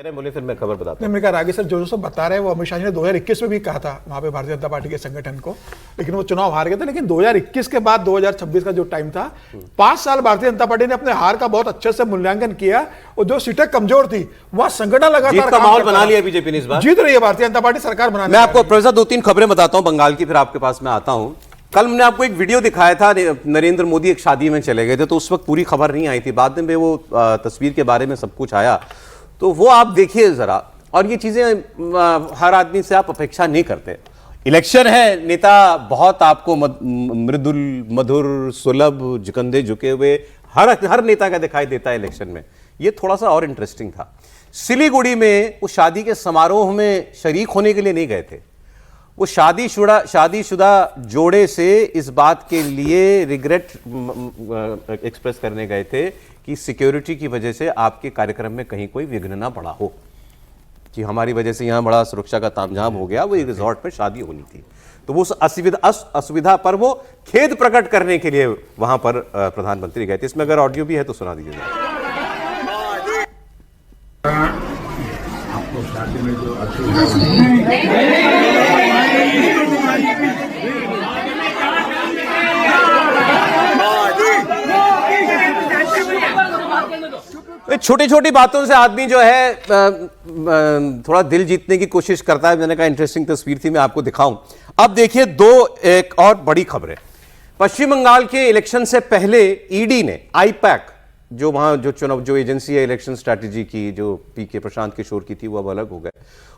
बोले फिर मैं खबर बताता हूं। मैंने कहा रागी सर जो सब बता रहे हैं वो अमित शाह जी ने 2021 में भी कहा था वहां पे भारतीय जनता पार्टी के संगठन को, लेकिन वो चुनाव हार गए थे। लेकिन 2021 के बाद 2026 का जो टाइम था, 5 साल भारतीय जनता पार्टी ने अपने हार का बहुत अच्छे से मूल्यांकन किया और जो सीटें कमजोर थी वहां संगठन लगातार माहौल बना लिया बीजेपी ने इस बार, जीत रही है भारतीय जनता पार्टी, सरकार बनाने। मैं आपको प्रोफेसर 2-3 खबरें बताता हूं बंगाल की, फिर आपके पास मैं आता हूं। कल हमने आपको एक वीडियो दिखाया था, नरेंद्र मोदी एक शादी में चले गए थे, तो उस वक्त पूरी खबर नहीं आई थी, बाद में वो तस्वीर के बारे में सब कुछ आया, तो वो आप देखिए जरा। और ये चीजें हर आदमी से आप अपेक्षा नहीं करते। इलेक्शन है, नेता बहुत आपको मृदुल मधुर सुलभ झुकंधे झुके हुए हर नेता का दिखाई देता है इलेक्शन में। ये थोड़ा सा और इंटरेस्टिंग था। सिलीगुड़ी में वो शादी के समारोह में शरीक होने के लिए नहीं गए थे, वो शादीशुदा जोड़े से इस बात के लिए रिग्रेट एक्सप्रेस करने गए थे कि सिक्योरिटी की वजह से आपके कार्यक्रम में कहीं कोई विघ्न ना पड़ा हो, कि हमारी वजह से यहां बड़ा सुरक्षा का तामझाम हो गया। वो एक रिजॉर्ट में शादी होनी थी, तो वो असुविधा पर वो खेद प्रकट करने के लिए वहां पर प्रधानमंत्री गए थे। इसमें अगर ऑडियो भी है तो सुना दीजिए। आपको शादी में जो छोटी छोटी बातों से आदमी जो है थोड़ा दिल जीतने की कोशिश करता है। मैंने कहा इंटरेस्टिंग तस्वीर थी, मैं आपको दिखाऊं। अब देखिए एक और बड़ी खबरें। पश्चिम बंगाल के इलेक्शन से पहले ईडी ने आईपैक, जो वहां जो एजेंसी है इलेक्शन स्ट्रैटेजी की, जो पीके प्रशांत किशोर की थी, वो अब अलग हो गए,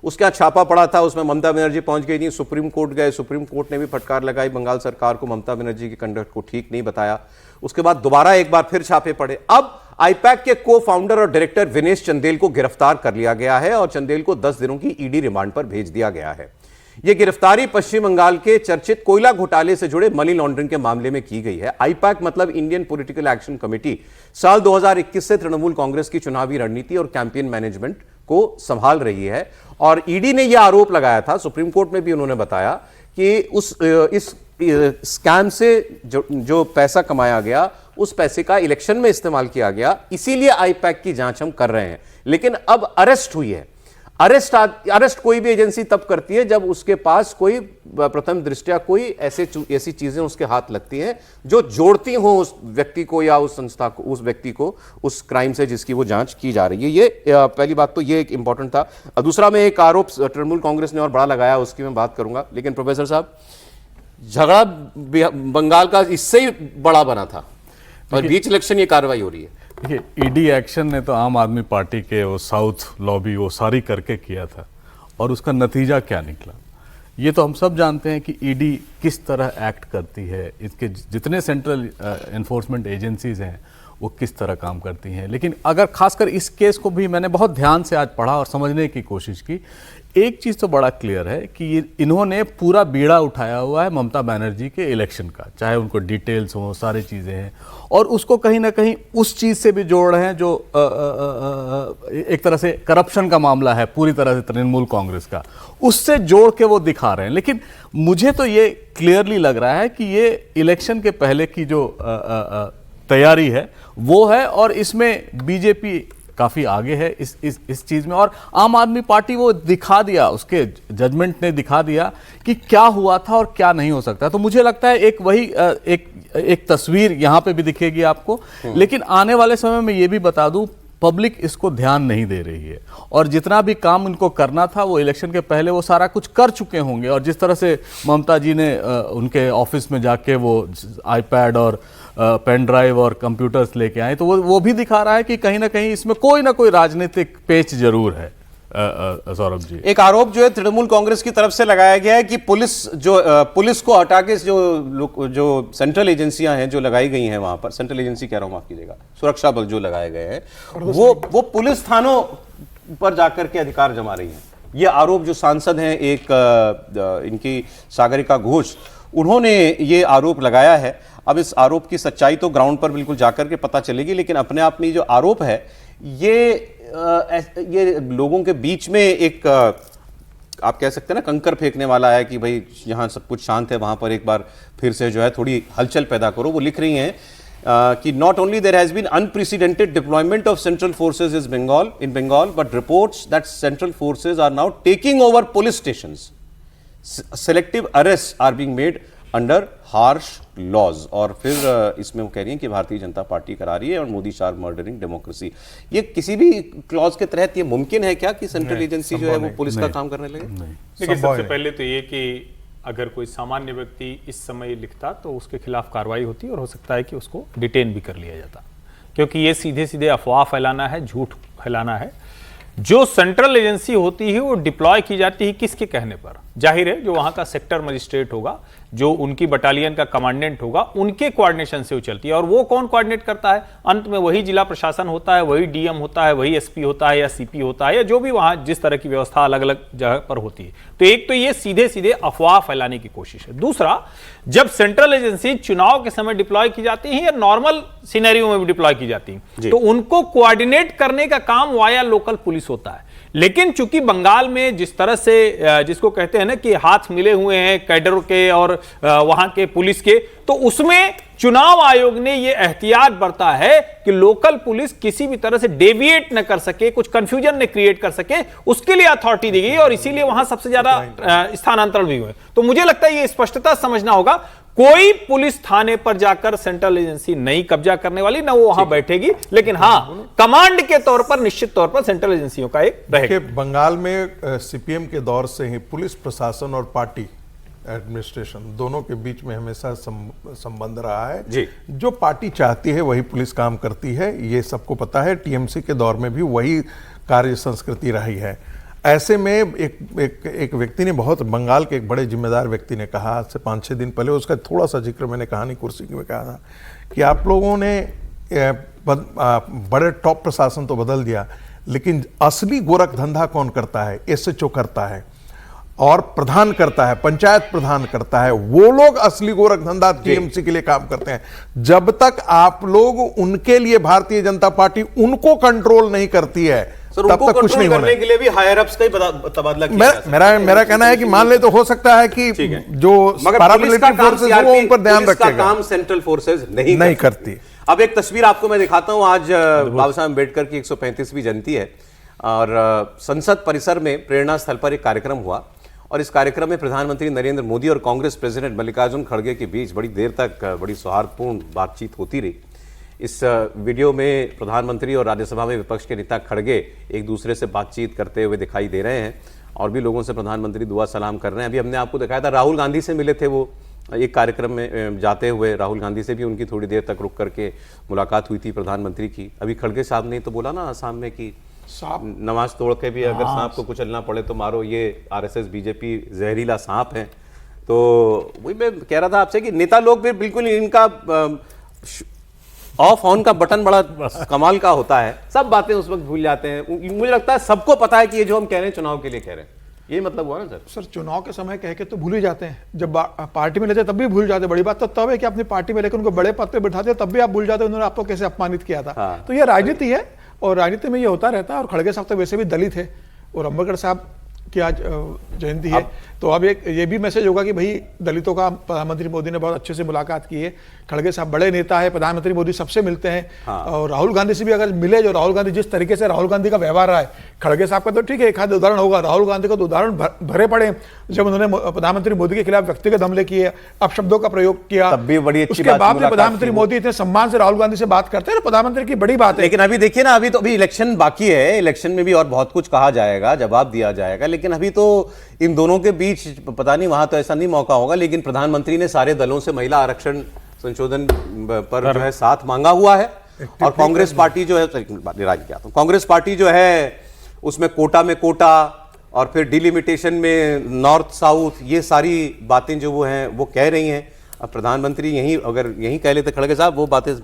उसके यहाँ छापा पड़ा था। उसमें ममता बनर्जी पहुंच गई थी, सुप्रीम कोर्ट गए, सुप्रीम कोर्ट ने भी फटकार लगाई बंगाल सरकार को, ममता बनर्जी की कंडक्ट को ठीक नहीं बताया। उसके बाद दोबारा एक बार फिर छापे पड़े। अब आईपैक के को फाउंडर और डायरेक्टर विनेश चंदेल को गिरफ्तार कर लिया गया है और चंदेल को 10 दिनों की ईडी रिमांड पर भेज दिया गया है। यह गिरफ्तारी पश्चिम बंगाल के चर्चित कोयला घोटाले से जुड़े मनी लॉन्ड्रिंग के मामले में की गई है। आईपैक मतलब इंडियन पॉलिटिकल एक्शन कमेटी साल 2021 से तृणमूल कांग्रेस की चुनावी रणनीति और कैंपेन मैनेजमेंट को संभाल रही है। और ईडी ने यह आरोप लगाया था, सुप्रीम कोर्ट में भी उन्होंने बताया कि इस स्कैम से जो पैसा कमाया गया, उस पैसे का इलेक्शन में इस्तेमाल किया गया, इसीलिए आईपैक की जांच हम कर रहे हैं। लेकिन अब अरेस्ट हुई है। अरेस्ट कोई भी एजेंसी तब करती है जब उसके पास कोई प्रथम दृष्टया कोई ऐसी चीजें उसके हाथ लगती हैं जो जोड़ती हो उस व्यक्ति को या उस संस्था को, उस व्यक्ति को उस क्राइम से जिसकी वो जांच की जा रही है। ये पहली बात तो ये एक इंपॉर्टेंट था। दूसरा में एक आरोप तृणमूल कांग्रेस ने और बड़ा लगाया, उसकी मैं बात करूंगा। लेकिन प्रोफेसर साहब, झगड़ा बंगाल का इससे ही बड़ा बना था और बीच इलेक्शन ये कार्रवाई हो रही है। देखिए, ईडी एक्शन ने तो आम आदमी पार्टी के वो साउथ लॉबी वो सारी करके किया था, और उसका नतीजा क्या निकला ये तो हम सब जानते हैं कि ईडी किस तरह एक्ट करती है, इसके जितने सेंट्रल एनफोर्समेंट एजेंसीज हैं वो किस तरह काम करती हैं। लेकिन अगर खासकर इस केस को भी मैंने बहुत ध्यान से आज पढ़ा और समझने की कोशिश की, एक चीज़ तो बड़ा क्लियर है कि इन्होंने पूरा बीड़ा उठाया हुआ है ममता बनर्जी के इलेक्शन का, चाहे उनको डिटेल्स हों, सारी चीज़ें हैं, और उसको कहीं ना कहीं उस चीज़ से भी जोड़ रहे हैं जो एक तरह से करप्शन का मामला है पूरी तरह से तृणमूल कांग्रेस का, उससे जोड़ के वो दिखा रहे हैं। लेकिन मुझे तो ये क्लियरली लग रहा है कि ये इलेक्शन के पहले की जो तैयारी है वो है, और इसमें बीजेपी काफ़ी आगे है इस चीज़ में। और आम आदमी पार्टी वो दिखा दिया, उसके जजमेंट ने दिखा दिया कि क्या हुआ था और क्या नहीं हो सकता। तो मुझे लगता है एक तस्वीर यहाँ पे भी दिखेगी आपको। लेकिन आने वाले समय में ये भी बता दूं, पब्लिक इसको ध्यान नहीं दे रही है, और जितना भी काम इनको करना था वो इलेक्शन के पहले वो सारा कुछ कर चुके होंगे। और जिस तरह से ममता जी ने उनके ऑफिस में जाके वो आईपैड और पेन ड्राइव और कंप्यूटर्स लेके आए, तो वो भी दिखा रहा है कि कहीं ना कहीं इसमें कोई ना कोई राजनीतिक पेच जरूर है। सौरभ जी, एक आरोप जो है तृणमूल कांग्रेस की तरफ से लगाया गया है कि पुलिस को हटा के जो सेंट्रल एजेंसियां हैं जो लगाई गई हैं वहां पर, सेंट्रल एजेंसी कह रहा हूं, माफ कीजिएगा, सुरक्षा बल जो लगाए गए हैं, वो पुलिस थानों पर जाकर के अधिकार जमा रही हैं। ये आरोप जो सांसद हैं एक इनकी सागरिका घोष, उन्होंने ये आरोप लगाया है। अब इस आरोप की सच्चाई तो ग्राउंड पर बिल्कुल जाकर के पता चलेगी, लेकिन अपने आप में जो आरोप है ये लोगों के बीच में एक आप कह सकते हैं ना कंकर फेंकने वाला है कि भाई यहाँ सब कुछ शांत है, वहां पर एक बार फिर से जो है थोड़ी हलचल पैदा करो। वो लिख रही हैं कि not only there has been unprecedented deployment of central forces in Bengal but reports that central forces are now taking over police stations, selective arrest are being made under harsh laws. और फिर इसमें वो कह रही हैं कि भारतीय जनता पार्टी करा रही है और मोदी शार मर्डरिंग डेमोक्रेसी। ये किसी भी क्लॉज के तहत ये मुमकिन है क्या कि सेंट्रल एजेंसी जो है वो पुलिस का काम करने लगे? देखिए, सबसे पहले तो ये कि अगर कोई सामान्य व्यक्ति इस समय लिखता तो उसके खिलाफ कार्रवाई होती और हो सकता है कि उसको डिटेन भी कर लिया जाता, क्योंकि ये सीधे सीधे अफवाह फैलाना है, झूठ फैलाना है। जो सेंट्रल एजेंसी होती है वो डिप्लॉय की जाती है किसके कहने पर? जाहिर है जो वहां का सेक्टर मजिस्ट्रेट होगा, जो उनकी बटालियन का कमांडेंट होगा, उनके कोऑर्डिनेशन से वो चलती है। और वो कौन कोऑर्डिनेट करता है? अंत में वही जिला प्रशासन होता है, वही डीएम होता है, वही एसपी होता है या सीपी होता है, या जो भी वहां जिस तरह की व्यवस्था अलग अलग जगह पर होती है। तो एक तो ये सीधे सीधे अफवाह फैलाने की कोशिश है। दूसरा, जब सेंट्रल एजेंसी चुनाव के समय डिप्लॉय की जाती है या नॉर्मल सिनेरियो में भी डिप्लॉय की जाती है, तो उनको कोऑर्डिनेट करने का काम वाया लोकल पुलिस होता है। लेकिन चूंकि बंगाल में जिस तरह से जिसको कहते हैं ना कि हाथ मिले हुए हैं कैडर के और वहां के पुलिस के, तो उसमें चुनाव आयोग ने यह एहतियात बरता है कि लोकल पुलिस किसी भी तरह से डेविएट न कर सके, कुछ कंफ्यूजन न क्रिएट कर सके, उसके लिए अथॉरिटी दी गई और इसीलिए वहां सबसे ज्यादा स्थानांतरण भी हुए। तो मुझे लगता है यह स्पष्टता समझना होगा, कोई पुलिस थाने पर जाकर सेंट्रल एजेंसी नहीं कब्जा करने वाली, ना वो वहां बैठेगी, लेकिन हां कमांड के तौर पर निश्चित तौर पर सेंट्रल एजेंसियों का एक रहेगा। बंगाल में सीपीएम के दौर से ही पुलिस प्रशासन और पार्टी एडमिनिस्ट्रेशन दोनों के बीच में हमेशा संबंध रहा है जी। जो पार्टी चाहती है वही पुलिस काम करती है, ये सबको पता है। टीएमसी के दौर में भी वही कार्य संस्कृति रही है। ऐसे में एक व्यक्ति ने, बहुत बंगाल के एक बड़े जिम्मेदार व्यक्ति ने कहा आज से 5-6 दिन पहले, उसका थोड़ा सा जिक्र मैंने कहानी कुर्सी में कहा था कि आप लोगों ने बड़े टॉप प्रशासन तो बदल दिया, लेकिन असली गोरख धंधा कौन करता है? एसएचओ करता है और प्रधान करता है, पंचायत प्रधान करता है, वो लोग असली गोरख धंधा टीएमसी के लिए काम करते हैं। जब तक आप लोग उनके लिए, भारतीय जनता पार्टी उनको कंट्रोल नहीं करती है, तब तक कुछ नहीं होना। के लिए भी हायर अप्स का ही तबादला किया मेरा कहना है कि मान ले तो हो सकता है कि जो पैरामिलिट्री फोर्सेस वो उन पर ध्यान रखेगा, काम सेंट्रल फोर्सेस नहीं करती। अब एक तस्वीर आपको मैं दिखाता हूं। आज बाबा साहब अम्बेडकर की 135वीं जयंती है और संसद परिसर में प्रेरणा स्थल पर एक कार्यक्रम हुआ और इस कार्यक्रम में प्रधानमंत्री नरेंद्र मोदी और कांग्रेस प्रेसिडेंट मल्लिकार्जुन खड़गे के बीच बड़ी देर तक बड़ी सौहार्दपूर्ण बातचीत होती रही। इस वीडियो में प्रधानमंत्री और राज्यसभा में विपक्ष के नेता खड़गे एक दूसरे से बातचीत करते हुए दिखाई दे रहे हैं और भी लोगों से प्रधानमंत्री दुआ सलाम कर रहे हैं। अभी हमने आपको दिखाया था राहुल गांधी से मिले थे वो एक कार्यक्रम में जाते हुए, राहुल गांधी से भी उनकी थोड़ी देर तक रुक करके मुलाकात हुई थी प्रधानमंत्री की। अभी खड़गे साहब ने तो बोला ना आसाम में कि नमाज तोड़ के भी अगर सांप को कुचलना पड़े तो मारो, ये आरएसएस बीजेपी जहरीला सांप है। तो वही मैं कह रहा था आपसे कि नेता लोग भी बिल्कुल इनका ऑफ ऑन का बटन बड़ा कमाल का होता है, सब बातें उस वक्त भूल जाते हैं। मुझे लगता है सबको पता है कि ये जो हम कह रहे हैं चुनाव के लिए कह रहे हैं, ये मतलब हुआ ना सर? चुनाव के समय कह के तो भूल ही जाते हैं, जब पार्टी में लेते तब भी भूल जाते। बड़ी बात तो तब है कि अपनी पार्टी में लेकर उनको बड़े पद पे बिठाते हो तब भी आप भूल जाते हो उन्होंने आपको कैसे अपमानित किया था। हाँ। तो ये राजनीति है और राजनीति में ये होता रहता है। और खड़गे साहब तो वैसे भी दलित है और अम्बेडकर साहब की आज जयंती है, तो अब एक ये भी मैसेज होगा कि भाई दलितों का प्रधानमंत्री मोदी ने बहुत अच्छे से मुलाकात की है। खड़गे साहब बड़े नेता है, प्रधानमंत्री मोदी सबसे मिलते हैं। हाँ। और राहुल गांधी से भी अगर मिले, जो राहुल गांधी जिस तरीके से राहुल गांधी का व्यवहार रहा है, खड़गे साहब का तो ठीक है एक आध उदाहरण होगा, राहुल गांधी का तो उदाहरण भरे पड़े जब उन्होंने प्रधानमंत्री मोदी के खिलाफ व्यक्तिगत हमले किए, अपशब्दों का प्रयोग किया, तब भी बड़ी अच्छी उसके बाद प्रधानमंत्री मोदी इतने सम्मान से राहुल गांधी से बात करते हैं, प्रधानमंत्री की बड़ी बात है। लेकिन अभी देखिए ना, अभी तो अभी इलेक्शन बाकी है, इलेक्शन में भी और बहुत कुछ कहा जाएगा, जवाब दिया जाएगा, लेकिन अभी तो इन दोनों के बीच पता नहीं, वहां तो ऐसा नहीं मौका होगा। लेकिन प्रधानमंत्री ने सारे दलों से महिला आरक्षण संशोधन पर जो है साथ मांगा हुआ है और कांग्रेस पार्टी जो है, कांग्रेस पार्टी जो है उसमें कोटा में कोटा और फिर डिलिमिटेशन में नॉर्थ साउथ, ये सारी बातें जो वो हैं वो कह रही हैं। अब प्रधानमंत्री यही अगर यही कह लेते खड़गे साहब, वो बातें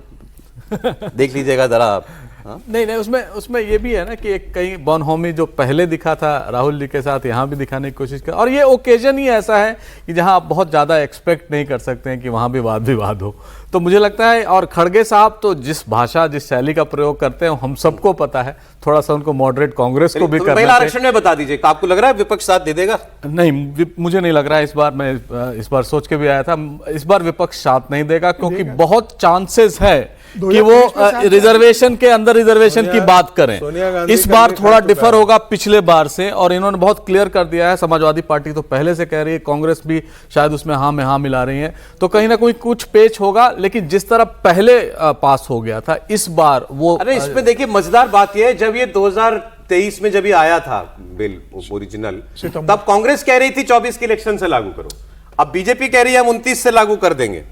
देख लीजिएगा जरा आप। नहीं, उसमें ये भी है ना कि एक कहीं बॉनहोमी जो पहले दिखा था राहुल जी के साथ, यहाँ भी दिखाने की कोशिश कर, और ये ओकेजन ही ऐसा है कि जहाँ आप बहुत ज़्यादा एक्सपेक्ट नहीं कर सकते हैं कि वहाँ भी वाद विवाद हो। तो मुझे लगता है, और खड़गे साहब तो जिस भाषा जिस शैली का प्रयोग करते हैं हम सबको पता है, थोड़ा सा उनको मॉडरेट कांग्रेस को भी करना चाहिए। आरक्षण में बता दीजिए, आपको लग रहा है विपक्ष साथ दे देगा? नहीं, मुझे नहीं लग रहा है। इस बार मैं इस बार सोच के भी आया था, इस बार विपक्ष साथ नहीं देगा, क्योंकि बहुत चांसेस है कि वो रिजर्वेशन के अंदर रिजर्वेशन की बात सोनिया करें। गांधी इस का बार लेख थोड़ा आ चुका डिफर है। होगा पिछले बार से, और इन्होंने बहुत क्लियर कर दिया है। समाजवादी पार्टी तो पहले से कह रही है, कांग्रेस भी शायद उसमें हाँ में हाँ मिला रही है, तो कहीं ना कहीं कुछ पेच होगा। लेकिन जिस तरह पहले पास हो गया था, इस बार वो अरे इसमें देखिए मजेदार बात यह है, जब ये 2023 में जब ये आया था बिल ओरिजिनल, तब कांग्रेस कह रही थी 24 के इलेक्शन से लागू करो, अब बीजेपी कह रही है हम 29 से लागू कर देंगे।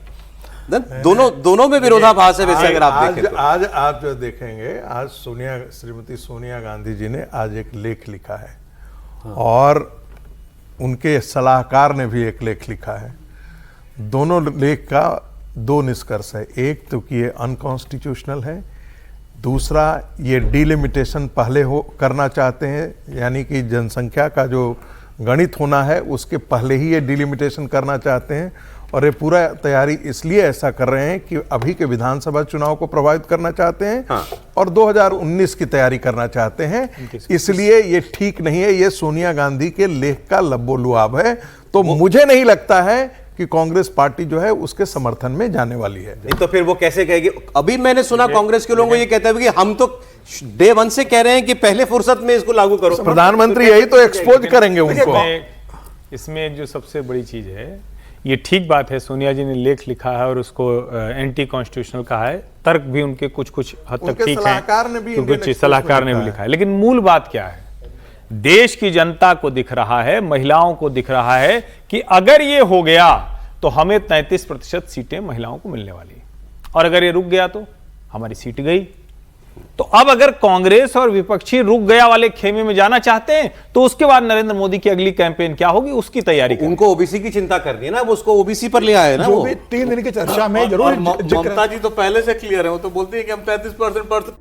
दोनों में विरोधाभास है वैसे अगर आप देखें तो। आज आप जो देखेंगे, आज श्रीमती सोनिया गांधी जी ने आज एक लेख लिखा है और उनके सलाहकार ने भी एक लेख लिखा है। दोनों लेख का दो निष्कर्ष है, एक तो कि ये अनकॉन्स्टिट्यूशनल है, दूसरा ये डिलिमिटेशन पहले करना चाहते हैं, यानी कि जनसंख्या का जो गणित होना है उसके पहले ही ये डिलिमिटेशन करना चाहते हैं। और ये पूरा तैयारी इसलिए ऐसा कर रहे हैं कि अभी के विधानसभा चुनाव को प्रभावित करना चाहते हैं और 2019 की तैयारी करना चाहते हैं। इसलिए ये ठीक नहीं है, ये सोनिया गांधी के लेख का लब्बो-लुआब है। तो मुझे नहीं लगता है कि कांग्रेस पार्टी जो है उसके समर्थन में जाने वाली है। नहीं तो फिर वो कैसे कहेगी? अभी मैंने सुना कांग्रेस के लोगों को ये कहते हैं कि हम तो डे 1 से कह रहे हैं कि पहले फुर्सत में इसको लागू करो। प्रधानमंत्री यही तो एक्सपोज करेंगे उनको। इसमें जो सबसे बड़ी चीज है, ये ठीक बात है, सोनिया जी ने लेख लिखा है और उसको एंटी कॉन्स्टिट्यूशनल कहा है। तर्क भी उनके कुछ हद तक ठीक है, सलाहकार ने भी तो इंडियन कुछ एक्सप्रेस सलाहकार में ने भी लिखा लिखा है। लेकिन मूल बात क्या है? देश की जनता को दिख रहा है, महिलाओं को दिख रहा है कि अगर ये हो गया तो हमें 33% सीटें महिलाओं को मिलने वाली, और अगर ये रुक गया तो हमारी सीट गई। तो अब अगर कांग्रेस और विपक्षी रुक गया वाले खेमे में जाना चाहते हैं तो उसके बाद नरेंद्र मोदी की अगली कैंपेन क्या होगी, उसकी तैयारी करें। उनको ओबीसी की चिंता करनी है ना, वो उसको ओबीसी पर ले आए ना। जो वो भी 3 दिन की चर्चा में जरूर ममता जी तो पहले से क्लियर है, वो तो बोलती है कि हम 33%